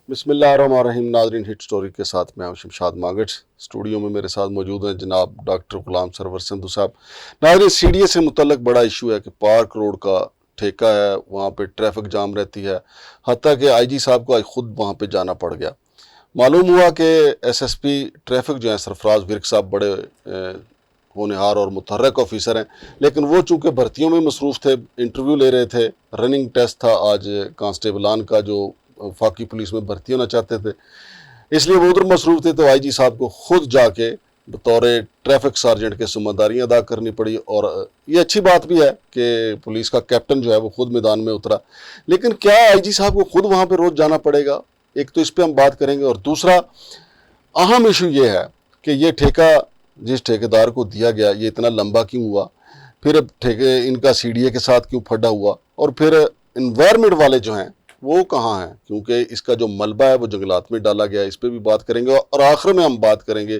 बिस्मिल्लाहिर्रहमानिर्रहीम। नाज़रीन, hit story के साथ मैं हूं शमशाद मागट। स्टूडियो में मेरे साथ मौजूद हैं जनाब डॉक्टर गुलाम सरवर संधू साहब। नाज़रीन, सीडीए से मुतल्लक बड़ा इशू है कि पार्क रोड का ठेका है, वहाँ पे ट्रैफिक जाम रहती है। हत्ता कि आईजी साहब को आज खुद वहाँ पे जाना पड़ गया। मालूम हुआ कि एसएसपी ट्रैफिक जो है सरफराज विर्क साहब बड़े होनहार और मुतहर्रिक ऑफिसर हैं, लेकिन वो चूँकि भर्तियों में मसरूफ़ थे, इंटरव्यू ले रहे थे, रनिंग टेस्ट था आज कांस्टेबलान का जो फाकी पुलिस में भर्ती होना चाहते थे, इसलिए वो उधर मसरूफ़ थे। तो आईजी साहब को खुद जाके बतौर ट्रैफिक सार्जेंट के जिम्मेदारियाँ अदा करनी पड़ी। और ये अच्छी बात भी है कि पुलिस का कैप्टन जो है वो खुद मैदान में उतरा। लेकिन क्या आईजी साहब को खुद वहाँ पे रोज़ जाना पड़ेगा? एक तो इस पर हम बात करेंगे, और दूसरा अहम इशू ये है कि ये ठेका जिस ठेकेदार को दिया गया ये इतना लंबा क्यों हुआ, फिर अब ठेके इनका सीडीए के साथ क्यों फटा हुआ, और फिर इन्वायरमेंट वाले जो हैं वो कहाँ हैं, क्योंकि इसका जो मलबा है वो जंगलात में डाला गया है। इस पर भी बात करेंगे और आखिर में हम बात करेंगे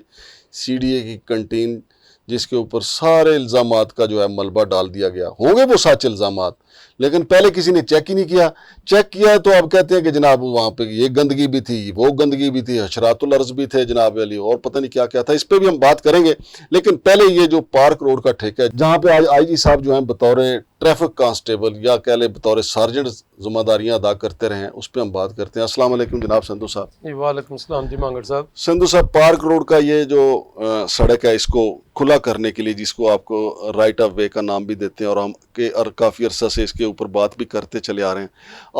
सीडीए की कंटीन जिसके ऊपर सारे इल्ज़ामात का जो है मलबा डाल दिया गया। होंगे वो सच इल्ज़ामात, लेकिन पहले किसी ने चेक ही नहीं किया। चेक किया तो अब कहते हैं कि जनाब वहाँ पे ये गंदगी भी थी, वो गंदगी भी थी, हशरातुल अर्ज़ भी थे जनाब अली, और पता नहीं क्या क्या था। इस पर भी हम बात करेंगे। लेकिन पहले ये जो पार्क रोड का ठेका है जहाँ पे आज आईजी साहब जो हैं बतौर ट्रैफिक कांस्टेबल या कह ले बतौर सार्जेंट जिम्मेदारियाँ अदा करते रहे हैं, उस पर हम बात करते हैं। अस्सलाम वालेकुम जनाब संधू साहब। वालेकुम सलाम जी मांगड़ साहब। संधू साहब, पार्क रोड का ये जो सड़क है इसको खुला करने के लिए, जिसको आपको राइट ऑफ वे का नाम भी देते हैं, और हम के और काफ़ी अरसा से इसके ऊपर बात भी करते चले आ रहे हैं,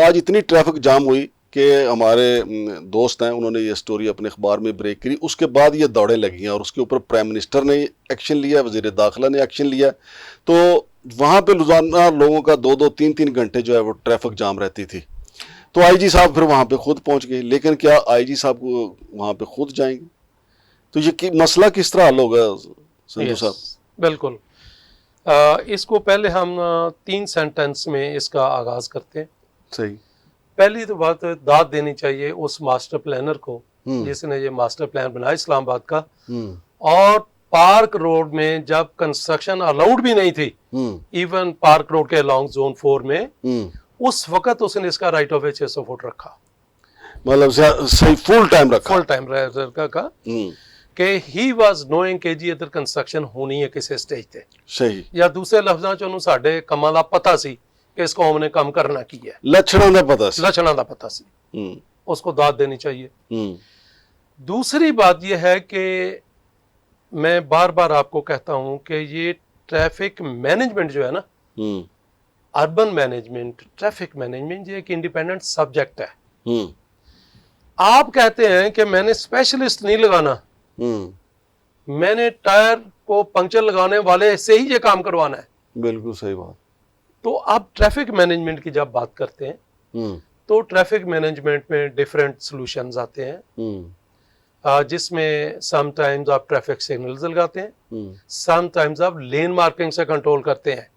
आज इतनी ट्रैफिक जाम हुई कि हमारे दोस्त हैं उन्होंने ये स्टोरी अपने अखबार में ब्रेक करी। उसके बाद ये दौड़ें लगी हैं और उसके ऊपर प्राइम मिनिस्टर ने एक्शन लिया, वज़ीर दाखिला ने एक्शन लिया। तो वहाँ पे रोज़ाना लोगों का 2-2, 3-3 घंटे जो है वो ट्रैफिक जाम रहती थी। तो आईजी साहब फिर वहाँ पे खुद पहुँच गए। लेकिन क्या आईजी साहब को वहाँ पे खुद जाएंगे? तो ये मसला किस तरह हल होगा संधू साहब? बिल्कुल। इसको पहले हम 3 सेंटेंस में इसका आगाज करते हैं। सही। पहली तो बात दाद देनी चाहिए उस मास्टर प्लानर को जिसने ये मास्टर प्लान बनाया इस्लामाबाद का। और पार्क रोड में जब कंस्ट्रक्शन अलाउड भी नहीं थी, इवन पार्क रोड के अलॉन्ग जोन 4 में, उस वक्त उसने इसका राइट ऑफ वे 600 फुट रखा। मतलब सही फुल टाइम रखा कि ही वाज नोइंग कि जी इधर कंस्ट्रक्शन होनी है किसी स्टेज पे। सही। या दूसरे लफ्ज़ां च ਉਹਨੂੰ ਸਾਡੇ ਕੰਮਾਂ ਦਾ पता सी कि इस कौम ने काम करना की है। लक्षणों का पता सी। लक्षणों का पता सी, उसको दाद देनी चाहिए। दूसरी बात यह है कि मैं बार बार आपको कहता हूं कि ये ट्रैफिक मैनेजमेंट जो है ना, अर्बन मैनेजमेंट, ट्रैफिक मैनेजमेंट, ये एक इंडिपेंडेंट सब्जेक्ट है। आप कहते हैं कि मैंने स्पेशलिस्ट नहीं लगाना, मैंने टायर को पंक्चर लगाने वाले से ही ये काम करवाना है। बिल्कुल सही बात। तो आप ट्रैफिक मैनेजमेंट की जब बात करते हैं तो ट्रैफिक मैनेजमेंट में डिफरेंट सॉल्यूशंस आते हैं, जिसमें समटाइम्स आप ट्रैफिक सिग्नल्स लगाते हैं, समटाइम्स आप लेन मार्किंग से कंट्रोल करते हैं,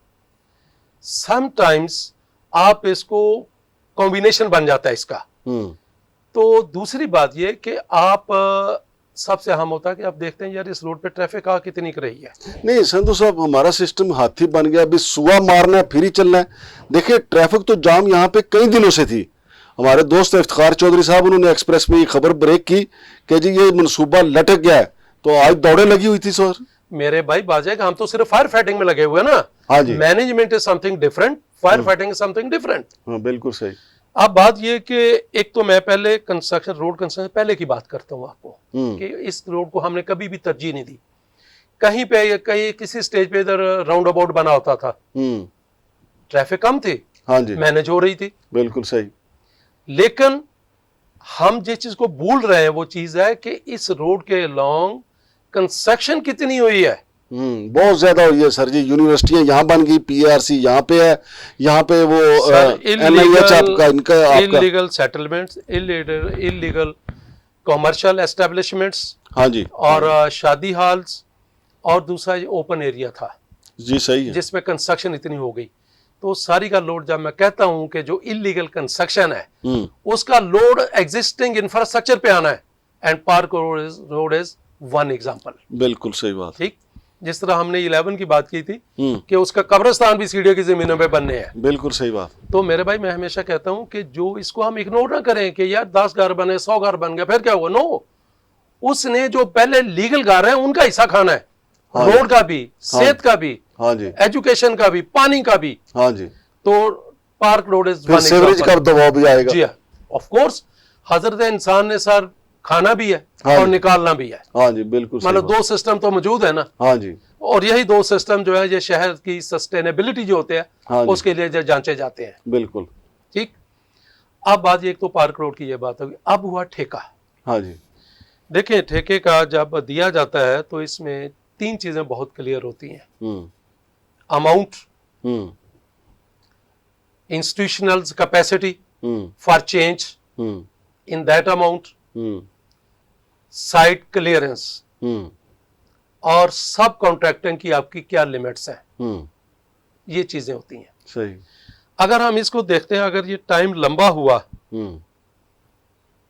समटाइम्स आप इसको कॉम्बिनेशन बन जाता है इसका। तो दूसरी बात ये कि आप सबसे अहम होता है कि आप देखते हैं यार इस रोड पे ट्रैफिक आ कितनी कर रही है। नहीं संधू साहब, हमारा सिस्टम हाथी बन गया, अभी सुआ मारना है फिर ही चलना है। देखिए ट्रैफिक तो जाम यहाँ पे कई दिनों से थी। हमारे दोस्त इफ्तिखार चौधरी साहब उन्होंने एक्सप्रेस में ये खबर ब्रेक की कि जी ये मनसूबा लटक गया है, तो आज दौड़े लगी हुई थी। सर मेरे भाई बाजेगा, हम तो सिर्फ फायर फाइटिंग में लगे हुए ना। हाँ जी। Management is something different, fire fighting is something different. हाँ बिल्कुल सही। अब बात ये कि एक तो मैं पहले कंस्ट्रक्शन, रोड कंस्ट्रक्शन पहले की बात करता हूँ आपको कि इस रोड को हमने कभी भी तरजीह नहीं दी। कहीं पे कहीं किसी स्टेज पे इधर राउंड अबाउट बना होता था, ट्रैफिक कम थी, हाँ जी, मैनेज हो रही थी, बिल्कुल सही। लेकिन हम जिस चीज को भूल रहे हैं वो चीज है कि इस रोड के लॉन्ग कंस्ट्रक्शन कितनी हुई है। बहुत ज्यादा हुई है सर जी। यूनिवर्सिटियां यहाँ बन गई, पीआरसी यहाँ पे है, यहाँ पे वो NIH आपका इनका illegal settlements, illegal commercial establishments, हाँ जी, और शादी हॉल्स, और दूसरा ये ओपन एरिया था जी सही है, जिसमें कंस्ट्रक्शन इतनी हो गई। तो सारी का लोड, जब मैं कहता हूं कि जो इलीगल कंस्ट्रक्शन है उसका लोड एग्जिस्टिंग इंफ्रास्ट्रक्चर पे आना है, and park road is one example. बिल्कुल सही बात। ठीक। जिस तरह हमने 11 की बात की थी कि उसका कब्रिस्तान भी सीढ़ियों की जमीनों पे बनने हैं। बिल्कुल सही बात। तो मेरे भाई मैं हमेशा कहता हूं कि जो इसको हम इग्नोर ना करें कि यार 10 घर बने 100 घर बन गए फिर क्या हुआ। नो, उसने जो पहले लीगल घर है उनका हिस्सा खाना है। हाँ रोड का भी, सेहत का भी, हाँ जी, एजुकेशन का भी, पानी का भी। हाँ जी। तो पार्क रोड इज फिर सीवरेज का दबाव भी आएगा। जी ऑफ कोर्स, हजरत इंसान ने सर खाना भी है हाँ और जी। निकालना भी है। हाँ जी, बिल्कुल सही मतलब बात। दो सिस्टम तो मौजूद है ना। हाँ जी, और यही दो सिस्टम जो है ये शहर की सस्टेनेबिलिटी जो होते हैं हाँ जी, उसके लिए जो जांचे जाते हैं। बिल्कुल। ठीक, अब बात एक तो पार्क रोड की ये बात होगी। अब हुआ ठेका। हाँ जी, देखिए ठेके का जब दिया जाता है तो इसमें 3 चीजें बहुत क्लियर होती हैं। Amount, institutional capacity for change in that amount, site clearance और सब कॉन्ट्रैक्टिंग की आपकी क्या लिमिट्स हैं। ये चीजें होती हैं। सही। अगर हम इसको देखते हैं, अगर ये टाइम लंबा हुआ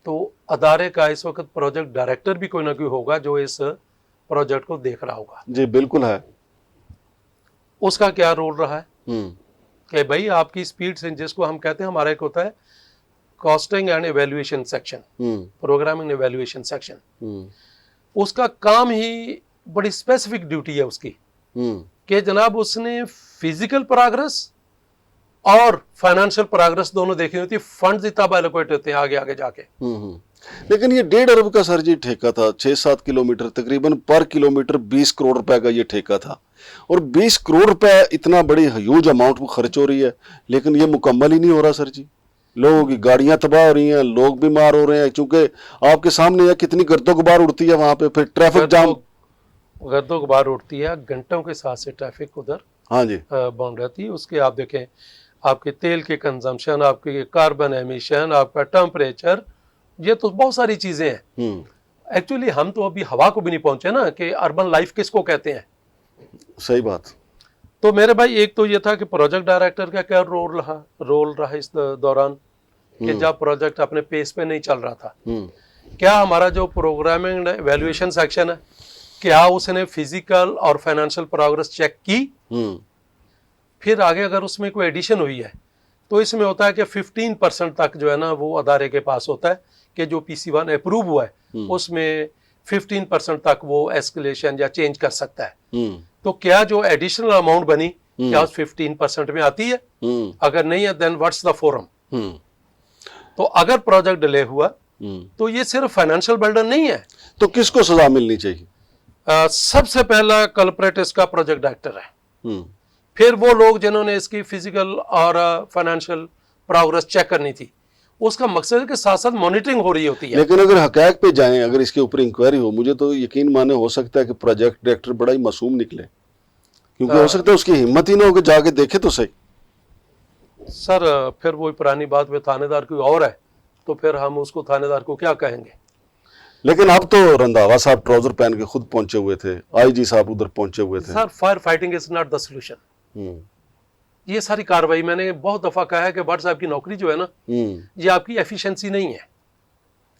तो अदारे का इस वक्त प्रोजेक्ट डायरेक्टर भी कोई ना कोई होगा जो इस प्रोजेक्ट को देख रहा होगा। जी बिल्कुल है। उसका क्या रोल रहा है कि भाई आपकी स्पीड से, जिसको हम कहते हैं, हमारा एक होता है costing and evaluation section, programming evaluation section, उसका काम ही बड़ी स्पेसिफिक ड्यूटी है उसकी कि जनाब उसने फिजिकल प्रोग्रेस और फाइनेंशियल प्रोग्रेस दोनों देखनी होती है। फंड तब एलोकेट होते हैं आगे आगे जाके। लेकिन ये 1.5 अरब का सर जी ठेका था, 6-7 किलोमीटर, तकरीबन पर किलोमीटर 20 करोड़ रुपए का ये ठेका था। और 20 करोड़ रुपए इतना बड़ी ह्यूज अमाउंट खर्च हो रही है, लेकिन ये मुकम्मल ही नहीं हो रहा सर जी। लोगों की गाड़ियां तबाह हो रही हैं, लोग बीमार हो रहे हैं, क्योंकि आपके सामने है कितनी गर्दो गुबार उड़ती है वहां पे, फिर ट्रैफिक जाम, गर्दो गुबार उड़ती है, घंटों के साथ से ट्रैफिक उधर हाँ जी बन रहती है। उसके आप देखें, आपके तेल के कंजम्पशन, आपके कार्बन एमिशन, आपका टेम्परेचर, ये तो बहुत सारी चीजें हैं। एक्चुअली हम तो अभी हवा को भी नहीं पहुंचे ना कि अर्बन लाइफ किसको कहते हैं। सही बात। तो मेरे भाई एक तो ये था कि प्रोजेक्ट डायरेक्टर का क्या रोल रहा इस दौरान कि जब प्रोजेक्ट अपने पेस पे नहीं चल रहा था, क्या हमारा जो प्रोग्रामिंग एवेल्युएशन सेक्शन है, क्या उसने फिजिकल और फाइनेंशियल प्रोग्रेस चेक की। फिर आगे अगर उसमें कोई एडिशन हुई है तो इसमें होता है कि 15% तक जो है ना वो अदारे के पास होता है कि जो PC1 अप्रूव हुआ है उसमें 15% तक वो एस्केलेशन या चेंज कर सकता है। तो क्या जो एडिशनल अमाउंट बनी क्या उस 15% में आती है? अगर नहीं है देन व्हाट्स द फोरम। तो अगर प्रोजेक्ट डिले हुआ तो ये सिर्फ फाइनेंशियल बर्डन नहीं है। तो किसको सजा मिलनी चाहिए? सबसे पहला कल्प्रेट इसका प्रोजेक्ट डायरेक्टर है। फिर वो लोग जिन्होंने इसकी फिजिकल और फाइनेंशियल प्रोग्रेस चेक करनी थी, उसका मकसद है कि साथ साथ मॉनिटरिंग हो रही होती है। लेकिन अगर हकैक पे जाएं, अगर इसके ऊपर इंक्वायरी हो, मुझे तो यकीन माने हो सकता है कि प्रोजेक्ट डायरेक्टर बड़ा ही मासूम निकले, क्योंकि हो सकता है उसकी हिम्मत ही ना हो कि जाके देखे तो सही। सर फिर वही पुरानी बात में थानेदार कोई और है तो फिर हम उसको थानेदार को क्या कहेंगे। लेकिन अब तो रंधावा साहब ट्राउजर पहन के खुद पहुंचे हुए थे, IG साहब उधर पहुंचे हुए थे। Sir fire fighting is not the solution. ये सारी कार्रवाई, मैंने बहुत दफा कहा है कि भट्ट साहब की नौकरी जो है ना ये आपकी एफिशिएंसी नहीं है।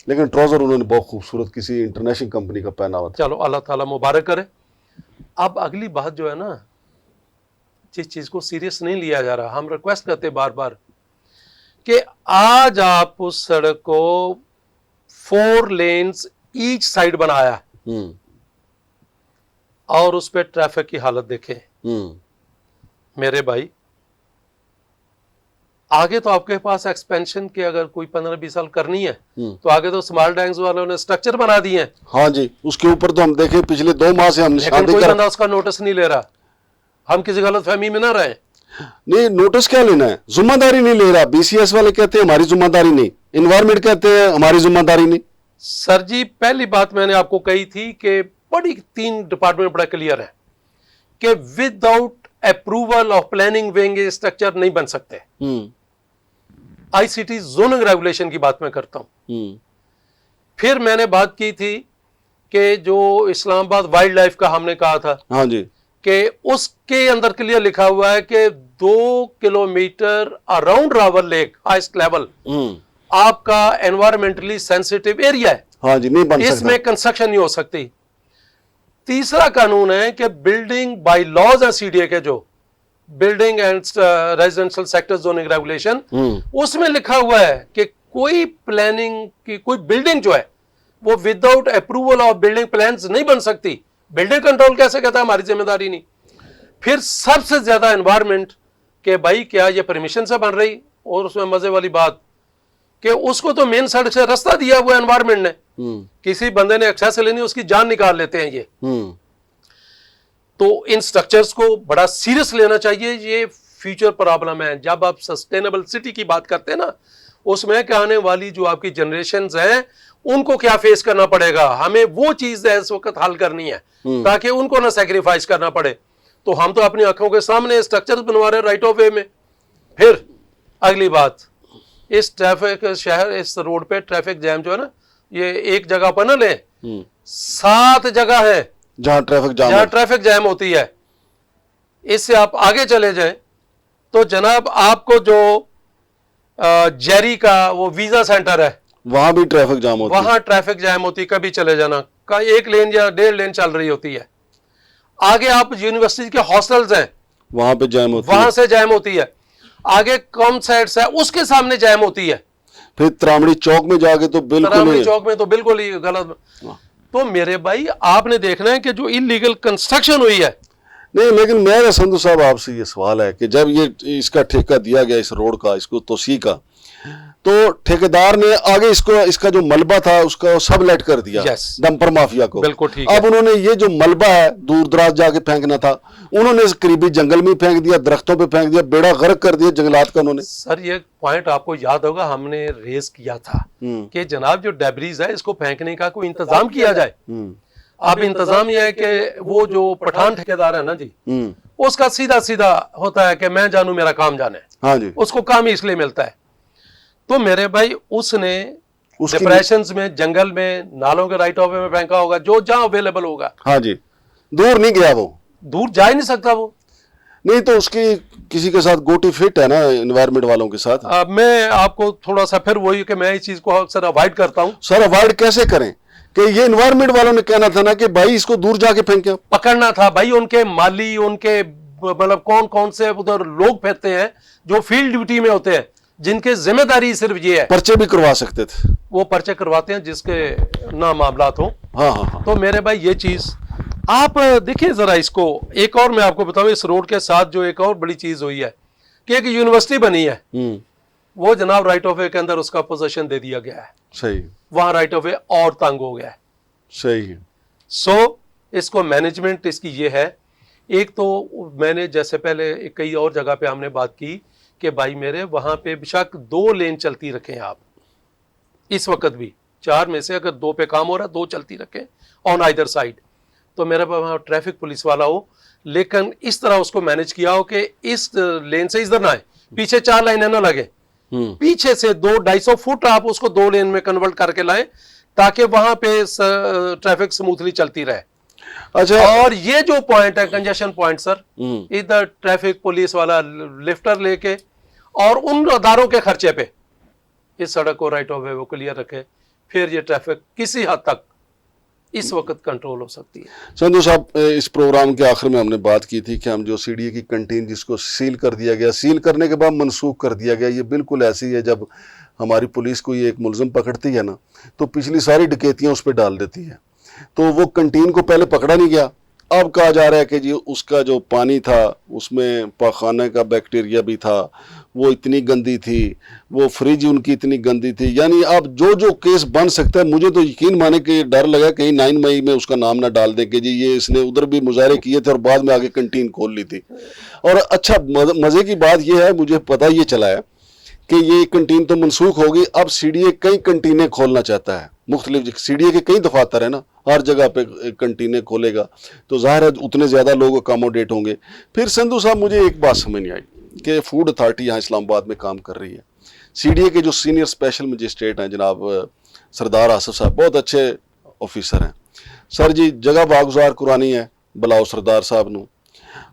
लेकिन ट्राउजर उन्होंने बहुत खूबसूरत किसी इंटरनेशनल कंपनी का पहना हुआ था। चलो अल्लाह ताला मुबारक करे। अब अगली बात जो है ना, जिस चीज को सीरियस नहीं लिया जा रहा, हम रिक्वेस्ट करते बार बार कि आज आप उस सड़क को 4 लेन्स ईच साइड बनाया और उस पर ट्रैफिक की हालत देखें मेरे भाई। आगे तो आपके पास एक्सपेंशन के अगर कोई 15-20 साल करनी है तो आगे तो स्मॉल टैंक्स वालों ने स्ट्रक्चर बना दिए हैं। हाँ जी, उसके ऊपर तो हम देखे पिछले 2 माह से हम लेकिन कोई बंदा उसका नोटिस नहीं ले रहा। हम किसी गलतफहमी में ना रहे। नहीं, नोटिस क्या लेना है, जिम्मेदारी नहीं ले रहा। BCS वाले कहते हैं हमारी जिम्मेदारी नहीं, एनवायरमेंट कहते हैं हमारी जिम्मेदारी नहीं। सर जी पहली बात मैंने आपको कही थी कि बड़ी 3 डिपार्टमेंट बड़ा क्लियर है कि without approval of planning wing structure नहीं बन सकते। ICT जोनिंग रेगुलेशन की बात मैं करता हूं। फिर मैंने बात की थी कि जो इस्लामाबाद वाइल्ड लाइफ का हमने कहा था, हाँ जी, कि उसके अंदर क्लियर लिखा हुआ है कि 2 kilometre around Rawal lake highest level आपका एनवायरमेंटली सेंसिटिव एरिया है। हाँ जी, नहीं बन सकता। इसमें कंस्ट्रक्शन नहीं हो सकती। तीसरा कानून है कि बिल्डिंग बाय लॉज है सीडीए के, जो building and residential sector zoning regulation, उसमें लिखा हुआ है कि कोई प्लानिंग की कोई बिल्डिंग जो है वो without approval of building plans नहीं बन सकती। बिल्डिंग कंट्रोल कैसे कहता है, हमारी जिम्मेदारी नहीं। फिर सबसे ज्यादा एनवायरमेंट के भाई क्या ये परमिशन से बन रही, और उसमें मजे वाली बात कि उसको तो मेन सड़क से रास्ता दिया हुआ एनवायरमेंट ने, किसी बंदे ने एक्सेस लेनी उसकी जान निकाल लेते हैं ये। तो इन स्ट्रक्चर्स को बड़ा सीरियस लेना चाहिए, ये फ्यूचर प्रॉब्लम है। जब आप सस्टेनेबल सिटी की बात करते हैं ना, उसमें कि आने वाली जो आपकी जनरेशंस हैं उनको क्या फेस करना पड़ेगा, हमें वो चीज इस वक्त हल करनी है ताकि उनको ना सैक्रिफाइस करना पड़े। तो हम तो अपनी आंखों के सामने स्ट्रक्चर्स बनवा रहे हैं राइट ऑफ वे में। फिर अगली बात, इस ट्रैफिक शहर, इस रोड पे ट्रैफिक जैम जो है ना, ये एक जगह पर ना ले, 7 जगह है जहां ट्रैफिक जैम होती है। इससे आप आगे चले जाएं तो जनाब आपको जो जेरी का वो वीजा सेंटर है, वहां भी ट्रैफिक जाम होती है, वहां ट्रैफिक जैम होती है। कभी चले जाना का 1 लेन या 1.5 लेन चल रही होती है। आगे आप यूनिवर्सिटी के हॉस्टल्स हैं, वहां पे जैम होती है, वहां से जैम होती है। आगे कॉम साइट्स है, उसके सामने जैम होती है। फिर त्रामणी चौक में जाके तो बिल्कुल ही गलत। तो मेरे भाई आपने देखना है कि जो इलीगल कंस्ट्रक्शन हुई है, नहीं, लेकिन मेरा संधू साहब आपसे ये सवाल है कि जब ये इसका ठेका दिया गया इस रोड का, इसको तोसी का, तो ठेकेदार ने आगे इसका जो मलबा था उसका सब लेट कर दिया डंपर माफिया को। बिल्कुल ठीक अब उन्होंने ये जो मलबा है दूर दराज जाके फेंकना था, उन्होंने करीबी जंगल में फेंक दिया, दरख्तों पे फेंक दिया, बेड़ा गर्क कर दिया जंगलात का उन्होंने। सर ये पॉइंट आपको याद होगा, हमने रेस किया था कि जनाब जो डेब्रीज है इसको फेंकने का कोई इंतजाम किया जाए। अब इंतजाम यह है कि वो जो पठान ठेकेदार है ना जी, उसका सीधा सीधा होता है कि मैं जानू मेरा काम जाने। हाँ जी, उसको काम ही इसलिए मिलता है। तो मेरे भाई उसने डिप्रेशंस में, जंगल में, नालों के राइट ऑफ वे में फेंका होगा, जो जहां अवेलेबल होगा। हाँ जी, दूर नहीं गया, वो दूर जा ही नहीं सकता वो। नहीं तो उसकी किसी के साथ गोटी फिट है ना एनवायरमेंट वालों के साथ। मैं आपको थोड़ा सा फिर वही कि मैं इस चीज को अक्सर अवॉइड करता हूँ। सर अवॉइड कैसे करें कि ये एनवायरमेंट वालों ने कहना था ना कि भाई इसको दूर जाके फेंके, पकड़ना था भाई। उनके माली, उनके मतलब कौन कौन से उधर लोग फिरते हैं जो फील्ड ड्यूटी में होते हैं, जिनके जिम्मेदारी सिर्फ ये है। पर्चे भी करवा सकते थे, वो पर्चे करवाते हैं जिसके ना मामलात हो। हाँ। तो मेरे भाई ये चीज आप देखिए जरा इसको। एक और मैं आपको बताऊं, इस रोड के साथ जो एक और बड़ी चीज हुई है कि एक यूनिवर्सिटी बनी है, वो जनाब राइट ऑफ वे के अंदर उसका पोजीशन दे दिया गया है। सही, वहां राइट ऑफ वे और तंग हो गया है। सही है। सो इसको मैनेजमेंट इसकी ये है। एक तो मैंने जैसे पहले कई और जगह पे हमने बात की कि भाई मेरे वहां पे बेशक 2 लेन चलती रखें आप, इस वक्त भी 4 में से अगर 2 पे काम हो रहा है 2 चलती रखें ऑन आइदर साइड। तो मेरे पास वहां ट्रैफिक पुलिस वाला हो, लेकिन इस तरह उसको मैनेज किया हो कि इस लेन से इधर ना आए, पीछे 4 लाइनें ना लगे, पीछे से 200-250 फुट आप उसको 2 लेन में कन्वर्ट करके लाएं ताकि वहां पे ट्रैफिक स्मूथली चलती रहे। अच्छा, और ये जो पॉइंट है कंजेशन पॉइंट सर, इधर ट्रैफिक पुलिस वाला लिफ्टर लेके और उन अदारों के खर्चे पे इस सड़क को राइट ऑफ वे वो क्लियर रखे, फिर ये ट्रैफिक किसी हद तक इस वक्त कंट्रोल हो सकती है। संधू साहब, इस प्रोग्राम के आखिर में हमने बात की थी कि हम जो सीडीए की कंटीन जिसको सील कर दिया गया, सील करने के बाद मनसूख कर दिया गया, ये बिल्कुल ऐसी है जब हमारी पुलिस को ये एक मुलजिम पकड़ती है ना तो पिछली सारी डकैतियां उस पर डाल देती है। तो वो कंटीन को पहले पकड़ा नहीं गया, अब कहा जा रहा है कि जी उसका जो पानी था उसमें पाखाने का बैक्टीरिया भी था, वो इतनी गंदी थी, वो फ्रिज उनकी इतनी गंदी थी। यानी अब जो केस बन सकता है, मुझे तो यकीन माने कि डर लगा कहीं 9 मई में उसका नाम ना डाल दें कि जी ये इसने उधर भी मुजाहरे किए थे और बाद में आगे कंटीन खोल ली थी। और अच्छा मज़े की बात यह है, मुझे पता ये चला है कि ये कंटीन तो मनसूख होगी, अब सीडीए कई कंटीनें खोलना चाहता है, मुख्तलिफ सीडीए के कई दफातर है ना, हर जगह पे कंटीनें खोलेगा तो जाहिर है उतने ज़्यादा लोग अकोमोडेट होंगे। फिर संधू साहब मुझे एक बात समझ नहीं आई कि फूड अथॉरिटी यहाँ इस्लामाबाद में काम कर रही है, सीडीए के जो सीनियर स्पेशल मजिस्ट्रेट हैं जनाब सरदार आसिफ साहब, बहुत अच्छे ऑफिसर हैं। सर जी जगह बागुजार कुरानी है, बुलाओ सरदार साहब नू।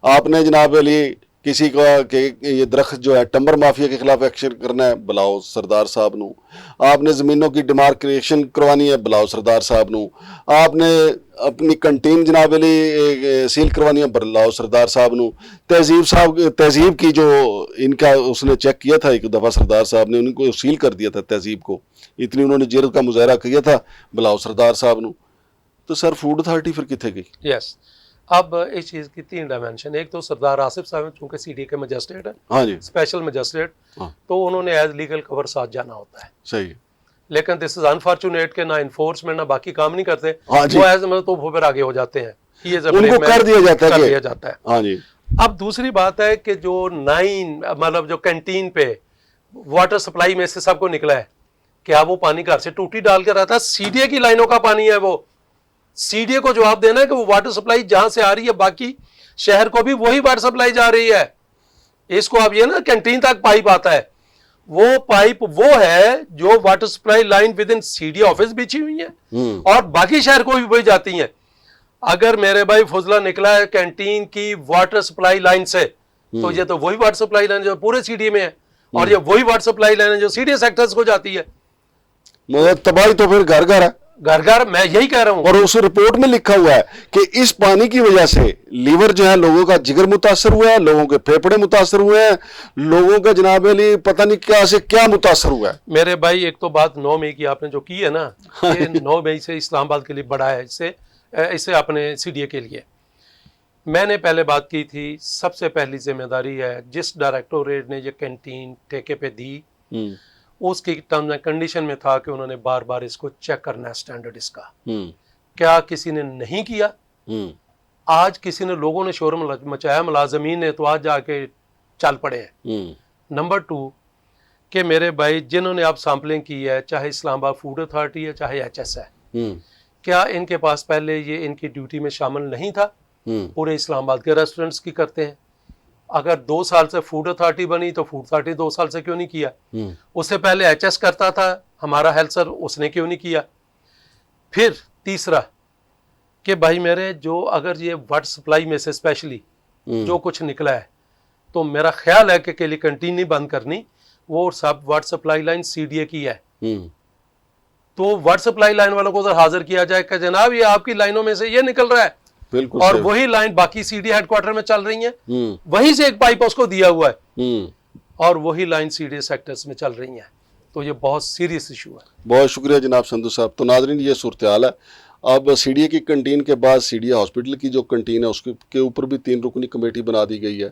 आपने जनाब अली किसी का कि ये दरख्त जो है टम्बर माफिया के खिलाफ एक्शन करना है, बुलाओ सरदार साहब नू। आपने ज़मीनों की डिमार्केशन करवानी है, बुलाओ सरदार साहब नू। आपने अपनी कंटीन जनाब अली सील करवानी है, बुलाओ सरदार साहब नू। तहजीब की जो इनका उसने चेक किया था एक दफ़ा, सरदार साहब ने उनको सील कर दिया था तहजीब को, इतनी उन्होंने जिरत का मुजाहरा किया था, बुलाओ सरदार साहब नू। तो सर फूड अथॉरिटी फिर कितने गई? यस, अब इस चीज़ की 3 डायमेंशन। एक तो सरदार आसिफ साहब चूंकि सीडी के मजिस्ट्रेट है, हाँ जी, स्पेशल मजिस्ट्रेट, हाँ तो उन्होंने एज लीगल कवर साथ जाना होता है। सही है, लेकिन दिस इज अनफॉर्चुनेट के ना इन्फोर्समेंट ना बाकी काम नहीं करते, हाँ जी। वो एज मतलब तो वो फिर आगे हो जाते हैं, He is a उनको brave man, कर दिया जाता है कर कि- दिया जाता है। हाँ जी, अब दूसरी बात है कि जो 9 मतलब जो कैंटीन पे वाटर सप्लाई में से सबको निकला है, क्या वो पानी घर से टूटी डाल के रहता है? सीडीए की लाइनों का पानी है वो। सीडीए को जवाब देना है कि वो वाटर सप्लाई जहां से आ रही है बाकी शहर को भी वही वाटर सप्लाई जा रही है। इसको आप ये ना कैंटीन तक पाइप आता है, वो पाइप वो है जो water supply line with in CDA office बिछी हुई है और बाकी शहर को भी वही जाती हैं। अगर मेरे भाई फुजला निकला है कैंटीन की वाटर सप्लाई लाइन से, तो ये तो वही वाटर सप्लाई लाइन जो पूरे सीडीए में है, और ये वही वाटर सप्लाई लाइन है जो सीडीए सेक्टर्स को जाती है। मगर तबाही तो फिर घर घर है। घर घर, मैं यही कह रहा हूं। और उस रिपोर्ट में लिखा हुआ है कि इस पानी की वजह से लीवर जो है लोगों का, जिगर मुतासर हुआ है, लोगों के फेफड़े मुतासर हुए हैं, लोगों का जनाब अली पता नहीं क्या से क्या मुतासर हुआ है। मेरे भाई एक तो बात 9 मई की आपने जो की है ना, ये 9 मई से इस्लामाबाद के लिए बड़ा है, इससे अपने सीडीए के लिए। मैंने पहले बात की थी, सबसे पहली जिम्मेदारी है जिस डायरेक्टोरेट ने ये कैंटीन ठेके पे दी, उसकी टर्म्स एंड कंडीशन में था कि उन्होंने बार बार इसको चेक करना है स्टैंडर्ड इसका। क्या किसी ने नहीं किया? आज किसी ने, लोगों ने शोर मचाया, मुलाजमीन ने, तो आज जाके चल पड़े हैं। नंबर 2 कि मेरे भाई जिन्होंने आप सैंपलिंग की है, चाहे इस्लामाबाद फूड अथॉरिटी है चाहे एचएस है, क्या इनके पास पहले ये इनकी ड्यूटी में शामिल नहीं था? पूरे इस्लामाबाद के रेस्टोरेंट्स की करते हैं। अगर 2 साल से फूड अथॉरिटी बनी तो फूड अथॉरिटी 2 साल से क्यों नहीं किया? उससे पहले एचएस करता था हमारा हेल्थ सर, उसने क्यों नहीं किया? फिर तीसरा कि भाई मेरे जो अगर ये वाटर सप्लाई में से स्पेशली जो कुछ निकला है, तो मेरा ख्याल है कि लिए कंटीन नहीं बंद करनी, वो सब वाटर सप्लाई लाइन सीडीए की है। तो वाटर सप्लाई लाइन वालों को उधर हाजिर किया जाए कि जनाब ये आपकी लाइनों में से ये निकल रहा है, बिल्कुल, और वही लाइन बाकी सीडी हेडक्वार्टर में चल रही है, वहीं से एक पाइप उसको दिया हुआ है, और वही लाइन सीडी सेक्टर्स में चल रही है। तो ये बहुत सीरियस इशू है। बहुत शुक्रिया जनाब संधू साहब। तो नाजरीन ये सूरत हाल है। अब सीडीए की कंटीन के बाद सीडीए हॉस्पिटल की जो कंटीन है उसके ऊपर भी 3 रुकनी कमेटी बना दी गई है।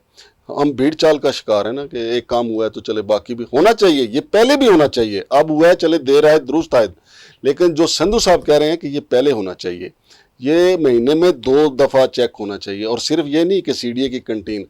हम भीड़ चाल का शिकार है ना कि एक काम हुआ है तो चले बाकी भी होना चाहिए, ये पहले भी होना चाहिए, अब हुआ है चले देर आए दुरुस्त आए, लेकिन जो संधू साहब कह रहे हैं कि ये पहले होना चाहिए, ये महीने में 2 दफ़ा चेक होना चाहिए। और सिर्फ ये नहीं कि सीडीए की कंटीन,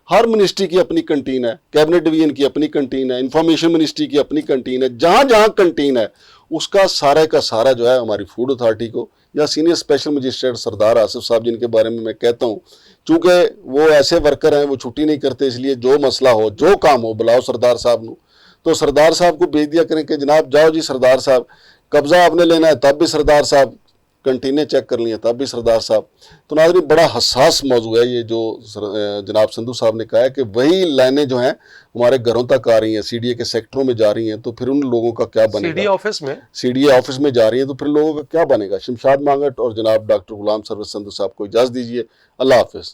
हर मिनिस्ट्री की अपनी कंटीन है, कैबिनेट डिवीजन की अपनी कंटीन है, इंफॉर्मेशन मिनिस्ट्री की अपनी कंटीन है, जहाँ जहाँ कंटीन है उसका सारा का सारा जो है हमारी फूड अथॉरिटी को या सीनियर स्पेशल मजिस्ट्रेट सरदार आसिफ साहब जिनके बारे में मैं कहता हूँ, चूँकि वो ऐसे वर्कर हैं, वो छुट्टी नहीं करते, इसलिए जो मसला हो जो काम हो बुलाओ सरदार साहब को। तो सरदार साहब को भेज दिया करें कि जनाब जाओ जी सरदार साहब, कब्जा आपने लेना है तब भी सरदार साहब, कंटीनें चेक कर ली हैं तब भी सरदार साहब। तो नाज़रीन बड़ा हसास मौजू है ये जो जनाब संधू साहब ने कहा है कि वही लाइनें जो हैं हमारे घरों तक आ रही हैं, सीडीए के सेक्टरों में जा रही हैं, तो फिर उन लोगों का क्या बनेगा? सीडीए ऑफिस में जा रही है तो फिर लोगों का क्या बनेगा? शमशाद मांगट और जनाब डॉक्टर गुलाम सरवर संधू साहब को इजाज़त दीजिए। अल्लाह हाफिज़।